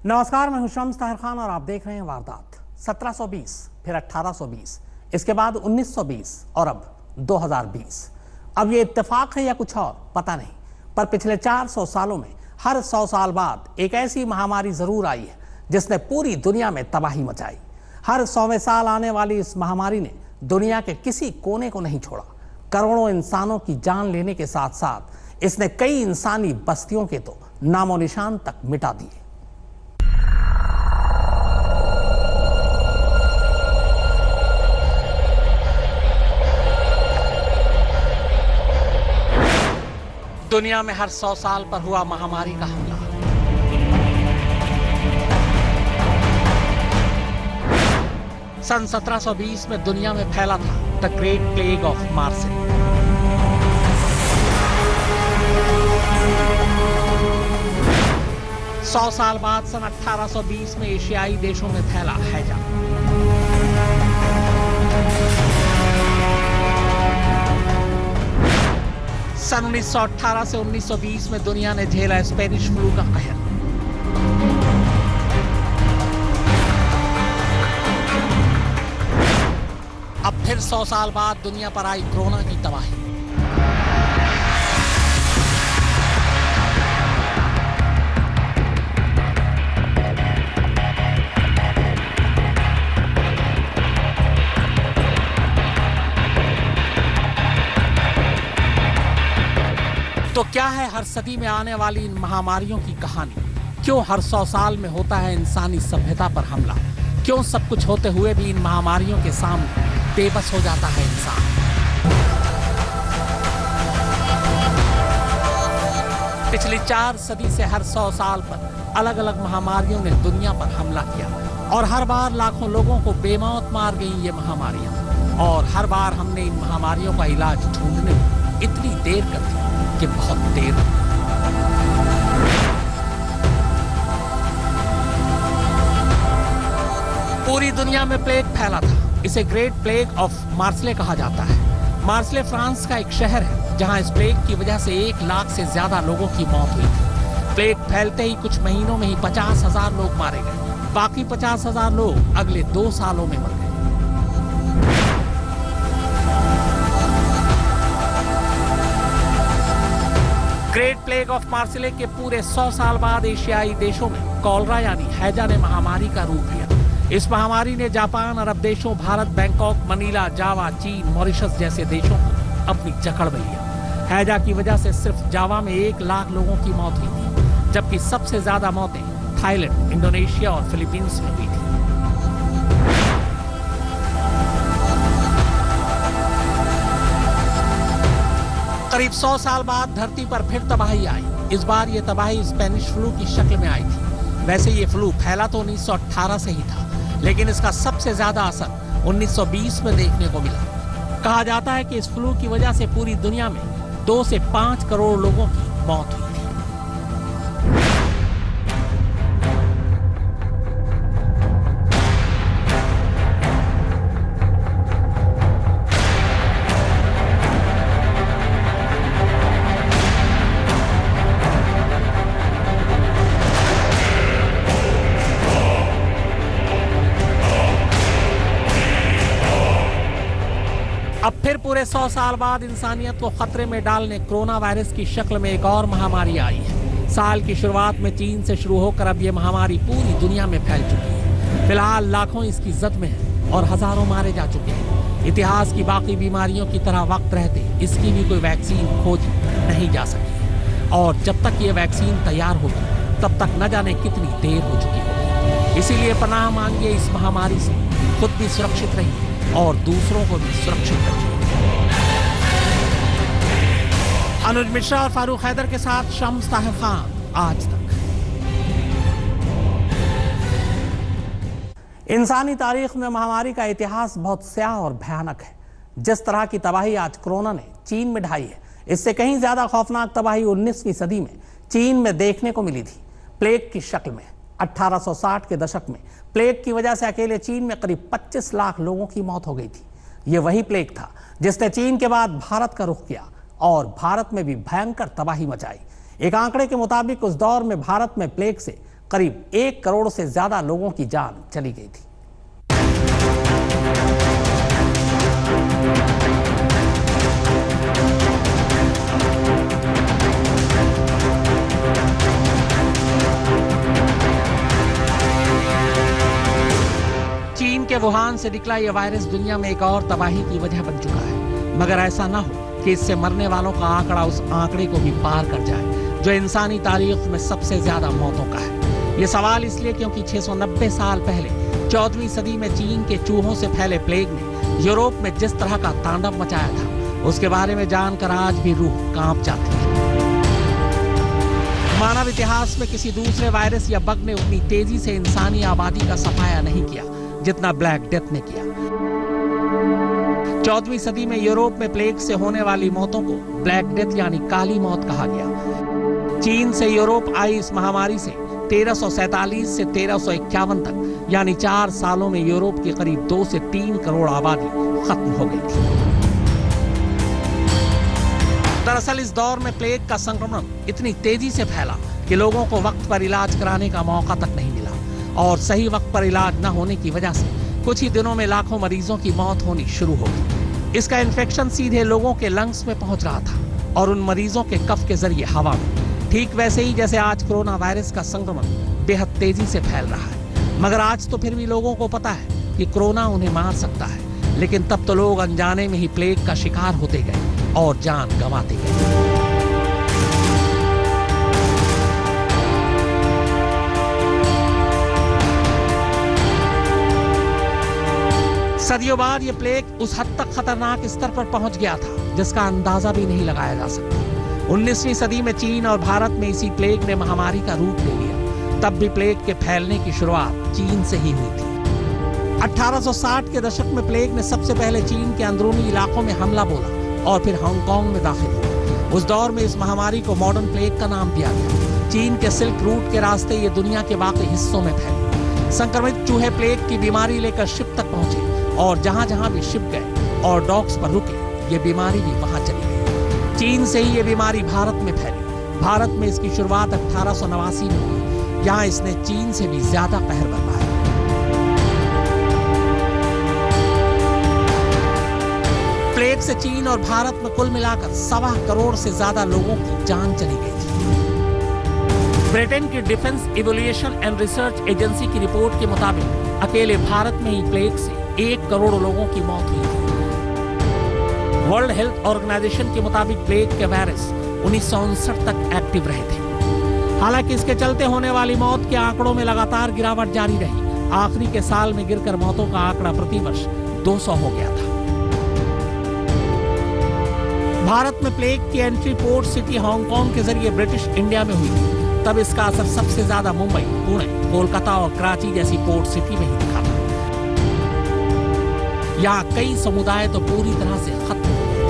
नमस्कार, मैं हूं शम्स ताहिर खान और आप देख रहे हैं वारदात। 1720, फिर 1820, इसके बाद 1920 और अब 2020। अब ये इत्तेफाक है या कुछ और पता नहीं, पर पिछले 400 सालों में हर 100 साल बाद एक ऐसी महामारी जरूर आई है जिसने पूरी दुनिया में तबाही मचाई। हर 100वें साल आने वाली इस महामारी ने दुनिया के किसी कोने को नहीं छोड़ा। करोड़ों इंसानों की जान लेने के साथ साथ इसने कई इंसानी बस्तियों के तो नामो निशान तक मिटा दिए। दुनिया में हर 100 साल पर हुआ महामारी का हमला। सन 1720 में दुनिया में फैला था the great plague of Marcel. सौ साल बाद सन 1820 में एशियाई देशों में फैला हैजा। सन 1918 से 1920 में दुनिया ने झेला स्पेनिश फ्लू का कहर। अब फिर 100 साल बाद दुनिया पर आई कोरोना की तबाही। तो क्या है हर सदी में आने वाली इन महामारियों की कहानी? क्यों हर 100 साल में होता है इंसानी सभ्यता पर हमला? क्यों सब कुछ होते हुए भी इन महामारियों के सामने बेबस हो जाता है इंसान? पिछली 4 सदी से हर 100 साल पर अलग अलग महामारियों ने दुनिया पर हमला किया और हर बार लाखों लोगों को बेमौत मार गई ये महामारियां। और हर बार हमने इन महामारियों का इलाज ढूंढने में इतनी देर कर दी कि बहुत देर। पूरी दुनिया में प्लेग फैला था। इसे ग्रेट प्लेग ऑफ मार्सेले कहा जाता है। मार्सेले फ्रांस का एक शहर है जहां इस प्लेग की वजह से 1 लाख से ज्यादा लोगों की मौत हुई थी। प्लेग फैलते ही कुछ महीनों में ही 50,000 लोग मारे गए। बाकी 50,000 लोग अगले 2 सालों में मर गए। ग्रेट प्लेग ऑफ मार्सेले के पूरे 100 साल बाद एशियाई देशों में कॉलरा यानी हैजा ने महामारी का रूप लिया। इस महामारी ने जापान, अरब देशों, भारत, बैंकॉक, मनीला, जावा, चीन, मॉरिशस जैसे देशों को अपनी जकड़ में लिया। हैजा की वजह से सिर्फ जावा में 1 लाख लोगों की मौत हुई थी, जबकि सबसे ज्यादा मौतें थाईलैंड, इंडोनेशिया और फिलीपींस में हुई थी। करीब 100 साल बाद धरती पर फिर तबाही आई। इस बार ये तबाही स्पेनिश फ्लू की शक्ल में आई थी। वैसे ये फ्लू फैला तो 1918 से ही था, लेकिन इसका सबसे ज्यादा असर 1920 में देखने को मिला। कहा जाता है कि इस फ्लू की वजह से पूरी दुनिया में 2 से 5 करोड़ लोगों की मौत हुई थी। अब फिर पूरे 100 साल बाद इंसानियत को खतरे में डालने कोरोना वायरस की शक्ल में एक और महामारी आई है। साल की शुरुआत में चीन से शुरू होकर अब ये महामारी पूरी दुनिया में फैल चुकी है। फिलहाल लाखों इसकी जद में हैं और हजारों मारे जा चुके हैं। इतिहास की बाकी बीमारियों की तरह वक्त रहते इसकी भी कोई वैक्सीन खोज नहीं जा सकी, और जब तक ये वैक्सीन तैयार होगी तब तक न जाने कितनी देर हो चुकी होगी। इसीलिए पनाह मांगिए इस महामारी से, खुद भी सुरक्षित रहिए और दूसरों को भी सुरक्षित रखिए। अनुज मिश्रा और फारूक हैदर के साथ शम्स ताहिर खान, आज तक। इंसानी तारीख में महामारी का इतिहास बहुत स्याह और भयानक है। जिस तरह की तबाही आज कोरोना ने चीन में ढाई है, इससे कहीं ज्यादा खौफनाक तबाही 19वीं सदी में चीन में देखने को मिली थी, प्लेग की शक्ल में। 1860 के दशक में प्लेग की वजह से अकेले चीन में करीब 25 लाख लोगों की मौत हो गई थी। यह वही प्लेग था जिसने चीन के बाद भारत का रुख किया और भारत में भी भयंकर तबाही मचाई। एक आंकड़े के मुताबिक उस दौर में भारत में प्लेग से करीब 1 करोड़ से ज्यादा लोगों की जान चली गई थी। चीन के वुहान से निकला यह वायरस दुनिया में एक और तबाही की वजह बन चुका है, मगर ऐसा ना हो कि इससे मरने वालों का आंकड़ा उस आंकड़े को भी पार कर जाए जो इंसानी तारीख में सबसे ज्यादा मौतों का है। ये सवाल इसलिए क्योंकि 690 साल पहले 14वीं सदी में चीन के चूहों से फैले प्लेग ने यूरोप में जिस तरह का तांडव मचाया था, उसके बारे में जानकर आज भी रूह कांप जाती है। मानव इतिहास में किसी दूसरे वायरस या बग ने उतनी तेजी से इंसानी आबादी का सफाया नहीं किया जितना ब्लैक डेथ ने किया। 14वीं सदी में यूरोप में प्लेग से होने वाली मौतों को ब्लैक डेथ यानी काली मौत कहा गया। चीन से यूरोप आई इस महामारी से 1347 से 1351 तक यानी 4 सालों में यूरोप की करीब 2 से 3 करोड़ आबादी खत्म हो गई थी। दरअसल इस दौर में प्लेग का संक्रमण इतनी तेजी से फैला कि लोगों को वक्त पर इलाज कराने का मौका तक नहीं मिला, और सही वक्त पर इलाज न होने की वजह से कुछ ही दिनों में लाखों मरीजों की मौत होनी शुरू हो गई। इसका इन्फेक्शन सीधे लोगों के लंग्स में पहुंच रहा था और उन मरीजों के कफ के जरिए हवा में, ठीक वैसे ही जैसे आज कोरोना वायरस का संक्रमण बेहद तेजी से फैल रहा है। मगर आज तो फिर भी लोगों को पता है कि कोरोना उन्हें मार सकता है, लेकिन तब तो लोग अनजाने में ही प्लेग का शिकार होते गए और जान गंवाते गए। सदियों बाद ये प्लेग उस हद तक खतरनाक स्तर पर पहुंच गया था जिसका अंदाजा भी नहीं लगाया जा सकता। 19वीं सदी में चीन और भारत में इसी प्लेग ने महामारी का रूप ले लिया। तब भी प्लेग के फैलने की शुरुआत चीन से ही हुई थी। 1860 के दशक में प्लेग ने सबसे पहले चीन के अंदरूनी इलाकों में हमला बोला और फिर हांगकांग में दाखिल हुआ। उस दौर में इस महामारी को मॉडर्न प्लेग का नाम दिया गया। चीन के सिल्क रूट के रास्ते ये दुनिया के बाकी हिस्सों में फैली। संक्रमित चूहे प्लेग की बीमारी लेकर शिप तक पहुंचे और जहां जहां भी शिप गए और डॉक्स पर रुके, ये बीमारी भी वहां चली गई। चीन से ही ये बीमारी भारत में फैली। भारत में इसकी शुरुआत 1889 में हुई। यहाँ इसने चीन से भी ज्यादा कहर बरपाया। प्लेग से चीन और भारत में कुल मिलाकर 1.25 करोड़ से ज्यादा लोगों की जान चली गई थी। ब्रिटेन की defence evolution and research agency की रिपोर्ट के मुताबिक अकेले भारत में ही प्लेग से 1 करोड़ लोगों की मौत हुई थी। वर्ल्ड हेल्थ ऑर्गेनाइजेशन के मुताबिक प्लेग के वायरस 1959 तक एक्टिव रहे थे। हालांकि इसके चलते होने वाली मौत के आंकड़ों में लगातार गिरावट जारी रही। आखिरी के साल में गिरकर मौतों का आंकड़ा प्रति वर्ष 200 हो गया था। भारत में प्लेग की एंट्री पोर्ट सिटी हांगकांग के जरिए ब्रिटिश इंडिया में हुई थी। तब इसका असर सबसे ज्यादा मुंबई, पुणे, कोलकाता और कराची जैसी पोर्ट सिटी में ही दिखा था। यहाँ कई समुदाय तो पूरी तरह से खत्म हो गए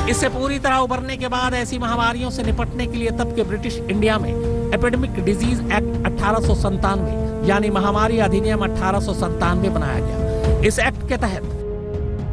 थे। इससे पूरी तरह उबरने के बाद ऐसी महामारियों से निपटने के लिए तब के ब्रिटिश इंडिया में एपिडेमिक डिजीज एक्ट 1897 यानी महामारी अधिनियम 1897 बनाया गया। इस एक्ट के तहत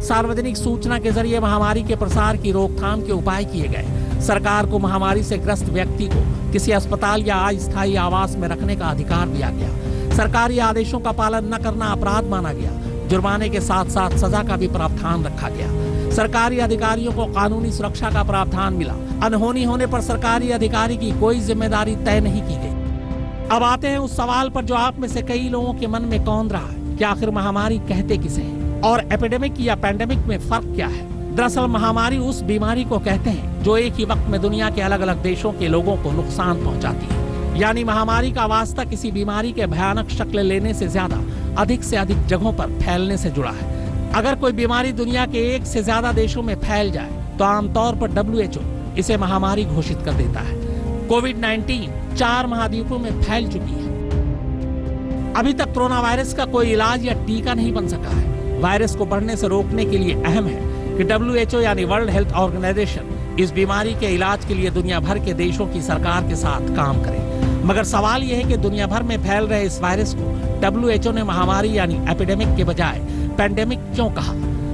सार्वजनिक सूचना के जरिए महामारी के प्रसार की रोकथाम के उपाय किए गए। सरकार को महामारी से ग्रस्त व्यक्ति को किसी अस्पताल या अस्थायी आवास में रखने का अधिकार दिया गया। सरकारी आदेशों का पालन न करना अपराध माना गया। जुर्माने के साथ साथ सजा का भी प्रावधान रखा गया। सरकारी अधिकारियों को कानूनी सुरक्षा का प्रावधान मिला। अनहोनी होने पर सरकारी अधिकारी की कोई जिम्मेदारी तय नहीं की गई। अब आते हैं उस सवाल पर जो आप में से कई लोगों के मन में कौंध रहा है कि आखिर महामारी कहते किसे हैं और एपिडेमिक या पैंडेमिक में फर्क क्या है। दरअसल महामारी उस बीमारी को कहते हैं जो एक ही वक्त में दुनिया के अलग अलग देशों के लोगों को नुकसान पहुंचाती है। यानी महामारी का वास्ता किसी बीमारी के भयानक शक्ल लेने से ज्यादा अधिक से अधिक जगहों पर फैलने से जुड़ा है। अगर कोई बीमारी दुनिया के 1 से ज्यादा देशों में फैल जाए तो आमतौर पर WHO इसे महामारी घोषित कर देता है। कोविड-19 4 महाद्वीपों में फैल चुकी है। अभी तक कोरोना वायरस का कोई इलाज या टीका नहीं बन सका है। वायरस को बढ़ने से रोकने के लिए अहम है कि WHO यानी वर्ल्ड हेल्थ ऑर्गेनाइजेशन इस बीमारी के इलाज के लिए दुनिया भर के देशों की सरकार के साथ काम करे। मगर सवाल यह है कि दुनिया भर में फैल रहे इस वायरस को WHO ने महामारी यानी एपिडेमिक के बजाय पैंडेमिक क्यों कहा।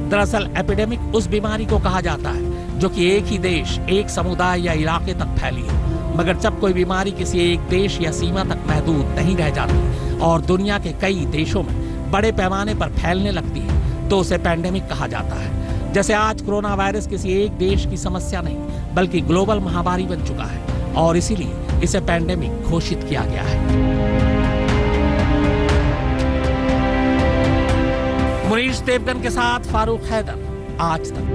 दरअसल एपिडेमिक उस बीमारी को कहा जाता है जो कि एक ही देश, एक समुदाय या इलाके तक फैली हो। मगर जब कोई बीमारी किसी एक देश या सीमा तक महदूद नहीं रह जाती और दुनिया के कई देशों में बड़े पैमाने पर फैलने लगती है तो उसे पैंडेमिक कहा जाता है। जैसे आज कोरोना वायरस किसी एक देश की समस्या नहीं बल्कि ग्लोबल महामारी बन चुका है और इसीलिए इसे पैंडेमिक घोषित किया गया है। मुनीश देवगन के साथ फारूक हैदर, आज तक।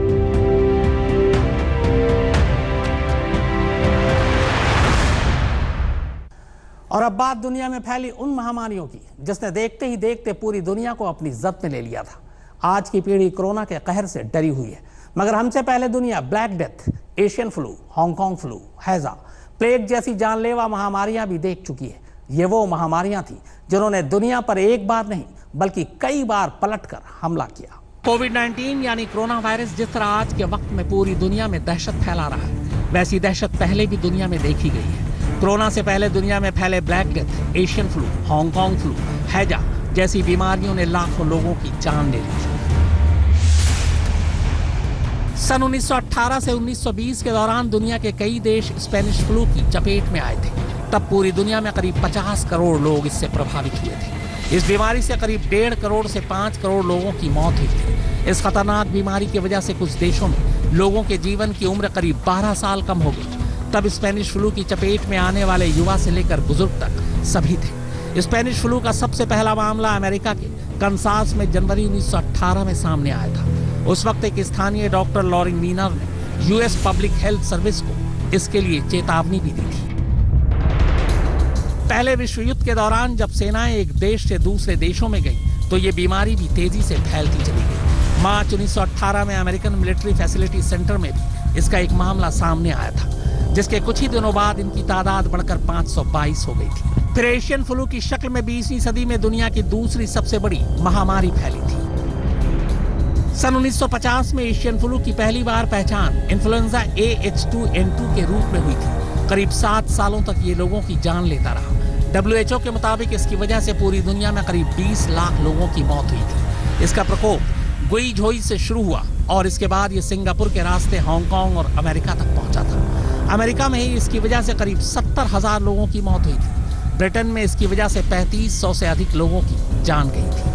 और अब बात दुनिया में फैली उन महामारियों की जिसने देखते ही देखते पूरी दुनिया को अपनी जद में ले लिया था। आज की पीढ़ी कोरोना के कहर से डरी हुई है, मगर हमसे पहले दुनिया black death, Asian flu, Hong Kong flu, हैजा, प्लेग जैसी जानलेवा महामारियां भी देख चुकी है। ये वो महामारियां थी जिन्होंने दुनिया पर एक बार नहीं बल्कि कई बार पलटकर हमला किया। कोविड-19 यानी कोरोना वायरस जिस तरह आज के वक्त में पूरी दुनिया में दहशत फैला रहा है, वैसी दहशत पहले भी दुनिया में देखी गई है। कोरोना से पहले दुनिया में फैले black death, Asian flu, Hong Kong flu, हैजा जैसी बीमारियों ने लाखों लोगों की जान ले ली थी। सन 1918 से 1920 के दौरान दुनिया के कई देश स्पेनिश फ्लू की चपेट में आए थे। तब पूरी दुनिया में करीब 50 करोड़ लोग इससे प्रभावित हुए थे। इस बीमारी से करीब 1.5 करोड़ से 5 करोड़ लोगों की मौत हुई थी। इस खतरनाक बीमारी की वजह से कुछ देशों में लोगों के जीवन की उम्र करीब 12 साल कम हो गई। तब स्पेनिश फ्लू की चपेट में आने वाले युवा से लेकर बुजुर्ग तक सभी थे। स्पेनिश फ्लू का सबसे पहला मामला अमेरिका के कंसास में जनवरी 1918 में सामने आया था। उस वक्त एक स्थानीय डॉक्टर लॉरिन वीनर ने यूएस पब्लिक हेल्थ सर्विस को इसके लिए चेतावनी भी दी थी। पहले विश्व युद्ध के दौरान जब सेनाएं एक देश से दूसरे देशों में गईं, तो ये बीमारी भी तेजी से फैलती चली गई। मार्च 1918 में अमेरिकन मिलिट्री फैसिलिटी सेंटर में भी इसका एक मामला सामने आया था, जिसके कुछ ही दिनों बाद इनकी तादाद बढ़कर 522 हो गई थी। फिर एशियन फ्लू की शक्ल में 20वीं सदी में दुनिया की दूसरी सबसे बड़ी महामारी फैली थी। सन 1950 में एशियन फ्लू की पहली बार पहचान इन्फ्लुएंजा AH2N2 के रूप में हुई थी। करीब 7 सालों तक ये लोगों की जान लेता रहा। WHO के मुताबिक इसकी वजह से पूरी दुनिया में करीब 20 लाख लोगों की मौत हुई थी। इसका प्रकोप गुइझोई से शुरू हुआ और इसके बाद ये सिंगापुर के रास्ते हांगकांग और अमेरिका तक पहुंचा था। अमेरिका में ही इसकी वजह से करीब 70,000 लोगों की मौत हुई थी। ब्रिटेन में इसकी वजह से 3500 से अधिक लोगों की जान गई थी।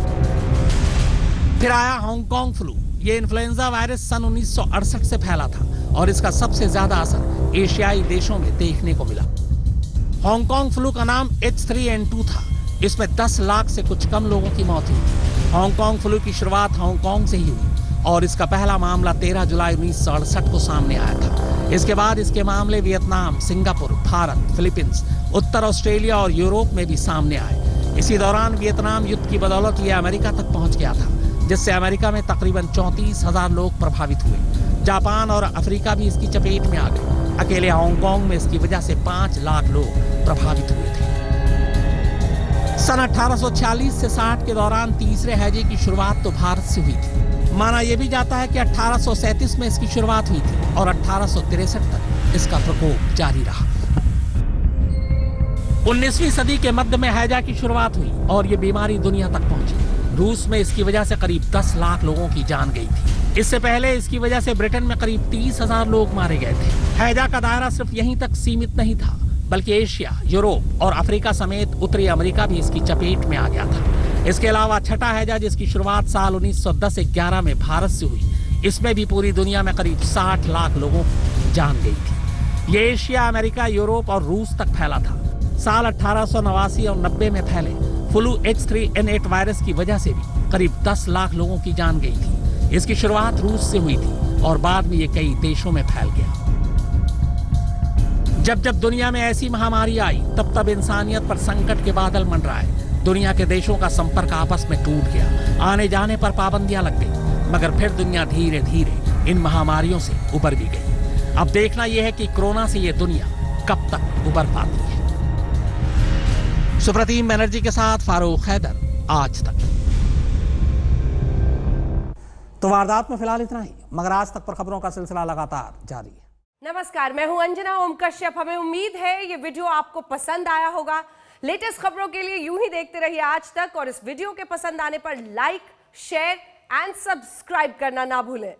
फिर आया हांगकांग फ्लू। ये इन्फ्लुएंजा वायरस सन 1968 से फैला था और इसका सबसे ज्यादा असर एशियाई देशों में देखने को मिला। हांगकांग फ्लू का नाम H3N2 था। इसमें 10 लाख से कुछ कम लोगों की मौत हुई थी। हांगकांग फ्लू की शुरुआत हांगकांग से ही हुई और इसका पहला मामला 13 जुलाई 1968 को सामने आया था। इसके बाद इसके मामले वियतनाम, सिंगापुर, भारत, फिलीपींस, उत्तर ऑस्ट्रेलिया और यूरोप में भी सामने आए। इसी दौरान वियतनाम युद्ध की बदौलत ये अमेरिका तक पहुंच गया था, जिससे अमेरिका में तकरीबन 34,000 लोग प्रभावित हुए। जापान और अफ्रीका भी इसकी चपेट में आ गए। अकेले हांगकांग में इसकी वजह से 5 लाख लोग प्रभावित हुए थे। सन 1846 से 60 के दौरान तीसरे हैजे की शुरुआत तो भारत से हुई थी। माना यह भी जाता है कि 1837 में इसकी शुरुआत हुई थी और 1863 तक इसका प्रकोप जारी रहा। 19वीं सदी के मध्य में हैजा की शुरुआत हुई और ये बीमारी दुनिया तक पहुंची। रूस में इसकी वजह से करीब 10 लाख लोगों की जान गई थी। इससे पहले इसकी वजह से ब्रिटेन में करीब 30,000 लोग मारे गए थे। हैजा का दायरा सिर्फ यहीं तक सीमित नहीं था, बल्कि एशिया, यूरोप और अफ्रीका समेत उत्तरी अमेरिका भी इसकी चपेट में आ गया था। इसके अलावा छठा हैजा, जिसकी शुरुआत साल 1910-11 में भारत से हुई, इसमें भी पूरी दुनिया में करीब 60 लाख लोगों की जान गई थी। ये एशिया, अमेरिका, यूरोप और रूस तक फैला था। साल 1889 और 90 में फैले फ्लू H3N8 वायरस की वजह से भी करीब 10 लाख लोगों की जान गई थी। इसकी शुरुआत रूस से हुई थी और बाद में ये कई देशों में फैल गया। जब जब दुनिया में ऐसी महामारी आई, तब तब इंसानियत पर संकट के बादल मंडराए। दुनिया के देशों का संपर्क आपस में टूट गया। आने जाने पर पाबंदियां लग गई, मगर फिर दुनिया धीरे धीरे इन महामारियों से उबर भी गई। अब देखना यह है कि कोरोना से ये दुनिया कब तक उबर पाती है। सुप्रतीम बनर्जी के साथ फारूक हैदर, आज तक। तो वारदात में फिलहाल इतना ही, मगर आज तक पर खबरों का सिलसिला लगातार जारी है। नमस्कार, मैं हूं अंजना ओम कश्यप। हमें उम्मीद है ये वीडियो आपको पसंद आया होगा। लेटेस्ट खबरों के लिए यूं ही देखते रहिए आज तक, और इस वीडियो के पसंद आने पर लाइक, शेयर एंड सब्सक्राइब करना ना भूलें।